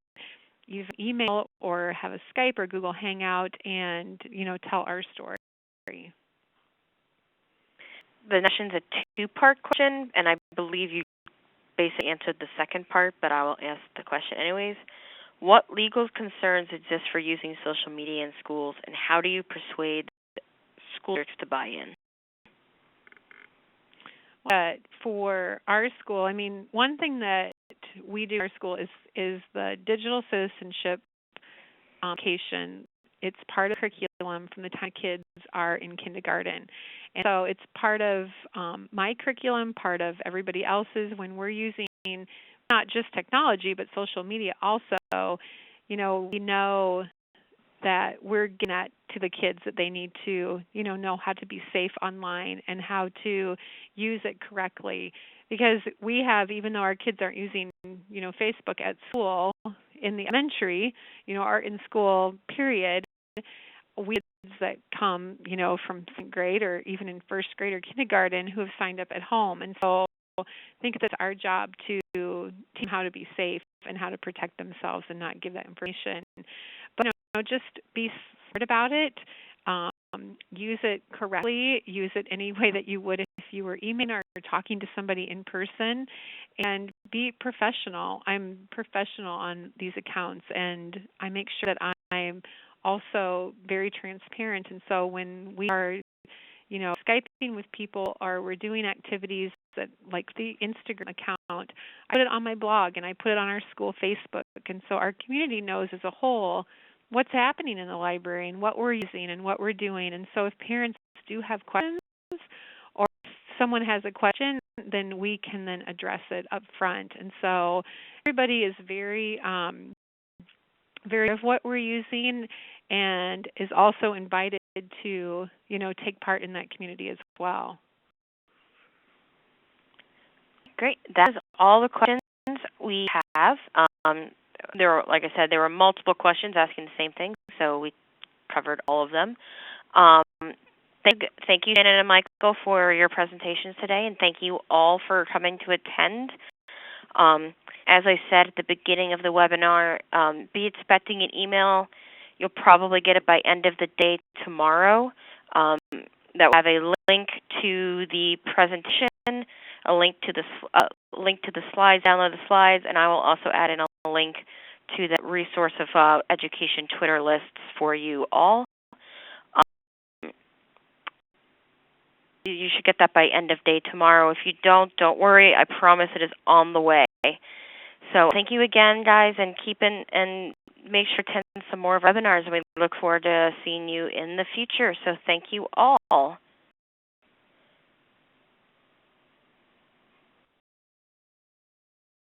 use email or have a Skype or Google Hangout and, tell our story. The question's a two-part question, and I believe you basically answered the second part, but I will ask the question anyways. What legal concerns exist for using social media in schools, and how do you persuade school districts to buy in? For our school, one thing that we do in our school is the digital citizenship education. It's part of curriculum from the time kids are in kindergarten. And so it's part of my curriculum, part of everybody else's when we're using not just technology, but social media also. We know that we're getting that to the kids, that they need to, know how to be safe online and how to use it correctly. Because we have, even though our kids aren't using, Facebook at school in the elementary, are in school, period, we have kids that come, from second grade or even in first grade or kindergarten who have signed up at home. And so I think that's our job to teach them how to be safe and how to protect themselves and not give that information. But just be smart about it. Use it correctly. Use it any way that you would if you were emailing or talking to somebody in person. And be professional. I'm professional on these accounts, and I make sure that I'm also very transparent. And so when we are Skyping with people or we're doing activities that, like the Instagram account, I put it on my blog and I put it on our school Facebook. And so our community knows as a whole what's happening in the library and what we're using and what we're doing. And so if parents do have questions or if someone has a question, then we can then address it up front. And so everybody is very of what we're using and is also invited to, take part in that community as well. Great. That is all the questions we have. Like I said, there were multiple questions asking the same thing, so we covered all of them. Thank you, Shannon and Michael, for your presentations today, and thank you all for coming to attend. As I said at the beginning of the webinar, be expecting an email. You'll probably get it by end of the day tomorrow. That will have a link to the presentation, a link to the slides, download the slides, and I will also add in a link to the resource of education Twitter lists for you all. You should get that by end of day tomorrow. If you don't worry. I promise it is on the way. So thank you again, guys, and make sure to attend some more webinars. We look forward to seeing you in the future. So thank you all.